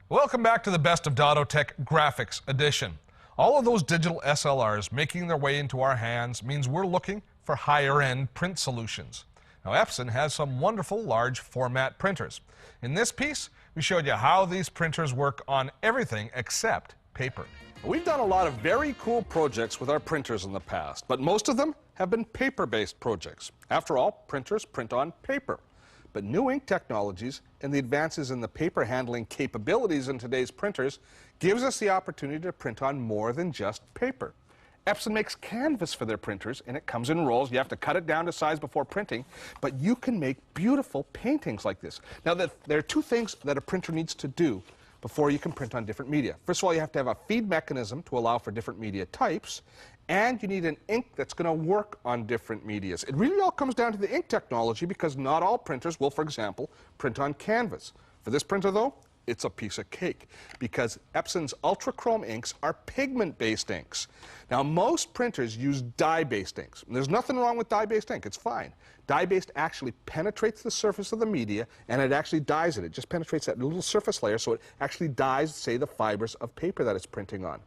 Welcome back to the Best of Dotto Tech Graphics Edition. All of those digital SLRs making their way into our hands means we're looking for higher-end print solutions. Now, Epson has some wonderful large format printers. In this piece, we showed you how these printers work on everything except paper. We've done a lot of very cool projects with our printers in the past, but most of them have been paper-based projects. After all, printers print on paper. But new ink technologies and the advances in the paper handling capabilities in today's printers gives us the opportunity to print on more than just paper. Epson makes canvas for their printers, and it comes in rolls. You have to cut it down to size before printing, but you can make beautiful paintings like this. Now, there are two things that a printer needs to do before you can print on different media. First of all, you have to have a feed mechanism to allow for different media types, and you need an ink that's going to work on different medias. It really all comes down to the ink technology, because not all printers will, for example, print on canvas. For this printer, though, it's a piece of cake, because Epson's Ultrachrome inks are pigment-based inks. Now, most printers use dye-based inks. And there's nothing wrong with dye-based ink. It's fine. Dye-based actually penetrates the surface of the media, and it actually dyes it. It just penetrates that little surface layer, so it actually dyes, say, the fibers of paper that it's printing on.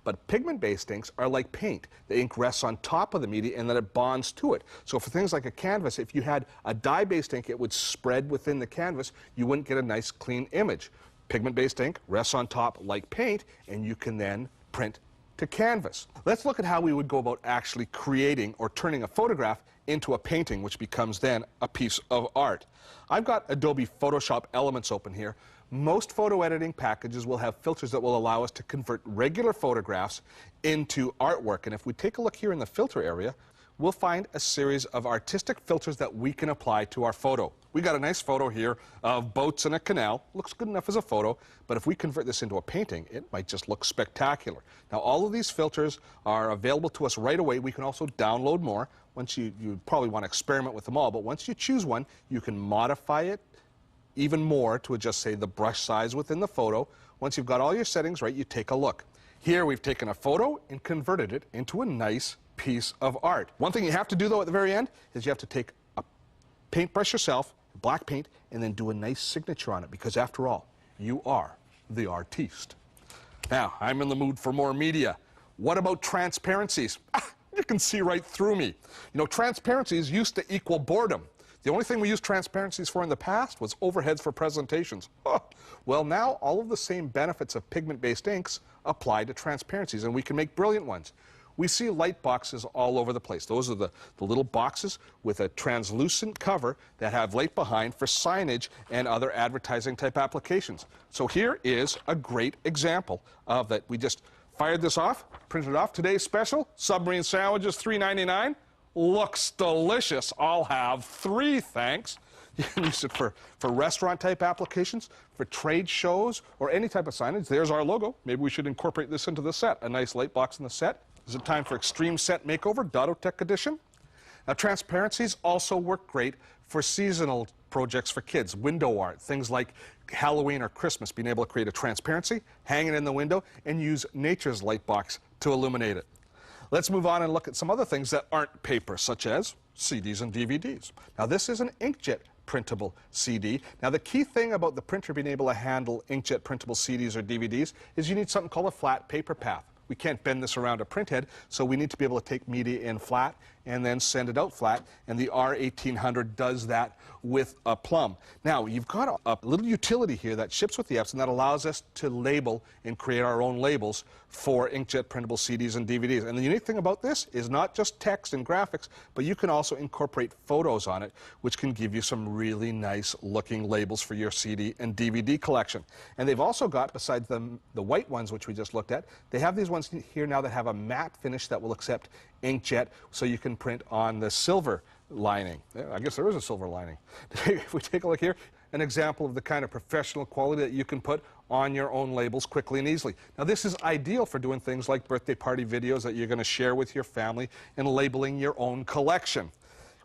But pigment-based inks are like paint. The ink rests on top of the media, and then it bonds to it. So for things like a canvas, if you had a dye-based ink, it would spread within the canvas. You wouldn't get a nice, clean image. Pigment-based ink rests on top like paint, and you can then print to canvas. Let's look at how we would go about actually creating or turning a photograph into a painting, which becomes then a piece of art. I've got Adobe Photoshop Elements open here. Most photo editing packages will have filters that will allow us to convert regular photographs into artwork. And if we take a look here in the filter area, we'll find a series of artistic filters that we can apply to our photo. We got a nice photo here of boats in a canal. Looks good enough as a photo, but if we convert this into a painting, it might just look spectacular. Now, all of these filters are available to us right away. We can also download more. Once you probably want to experiment with them all, but once you choose one, you can modify it even more to adjust, say, the brush size within the photo. Once you've got all your settings right, you take a look. Here we've taken a photo and converted it into a nice piece of art. One thing you have to do, though, at the very end is you have to take a paintbrush yourself, black paint, and then do a nice signature on it, because after all, you are the artiste. Now, I'm in the mood for more media. What about transparencies? You can see right through me. You know, transparencies used to equal boredom. The only thing we used transparencies for in the past was overheads for presentations. Well, now all of the same benefits of pigment-based inks apply to transparencies, and we can make brilliant ones. We see light boxes all over the place. Those are the little boxes with a translucent cover that have light behind for signage and other advertising type applications. So here is a great example of that. We just fired this off, printed it off. Today's special, submarine sandwiches, $3.99. Looks delicious. I'll have 3, thanks. You can use it for restaurant type applications, for trade shows, or any type of signage. There's our logo. Maybe we should incorporate this into the set. A nice light box in the set. Is it time for Extreme Set Makeover, Dotto Tech Edition? Now, transparencies also work great for seasonal projects for kids, window art, things like Halloween or Christmas, being able to create a transparency, hang it in the window, and use nature's light box to illuminate it. Let's move on and look at some other things that aren't paper, such as CDs and DVDs. Now, this is an inkjet printable CD. Now, the key thing about the printer being able to handle inkjet printable CDs or DVDs is you need something called a flat paper path. We can't bend this around a printhead, so we need to be able to take media in flat and then send it out flat, and the R1800 does that with a plumb. Now, you've got a little utility here that ships with the Epson that allows us to label and create our own labels for inkjet printable CDs and DVDs. And the unique thing about this is not just text and graphics, but you can also incorporate photos on it, which can give you some really nice looking labels for your CD and DVD collection. And they've also got, besides the white ones, which we just looked at, they have these ones here now that have a matte finish that will accept inkjet, so you can print on the silver lining. Yeah, I guess there is a silver lining. If we take a look here, an example of the kind of professional quality that you can put on your own labels quickly and easily. Now, this is ideal for doing things like birthday party videos that you're going to share with your family and labeling your own collection.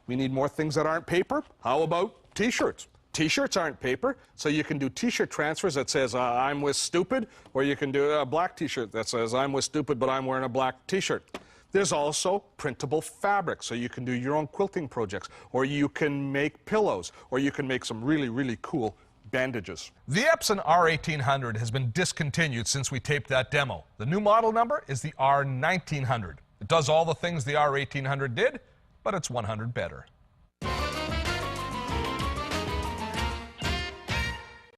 We need more things that aren't paper. How about T-shirts? T-shirts aren't paper, so you can do T-shirt transfers that says, I'm with stupid, or you can do a black T-shirt that says, I'm with stupid, but I'm wearing a black T-shirt. There's also printable fabric, so you can do your own quilting projects, or you can make pillows, or you can make some really, really cool bandages. The Epson R1800 has been discontinued since we taped that demo. The new model number is the R1900. It does all the things the R1800 did, but it's 100 better.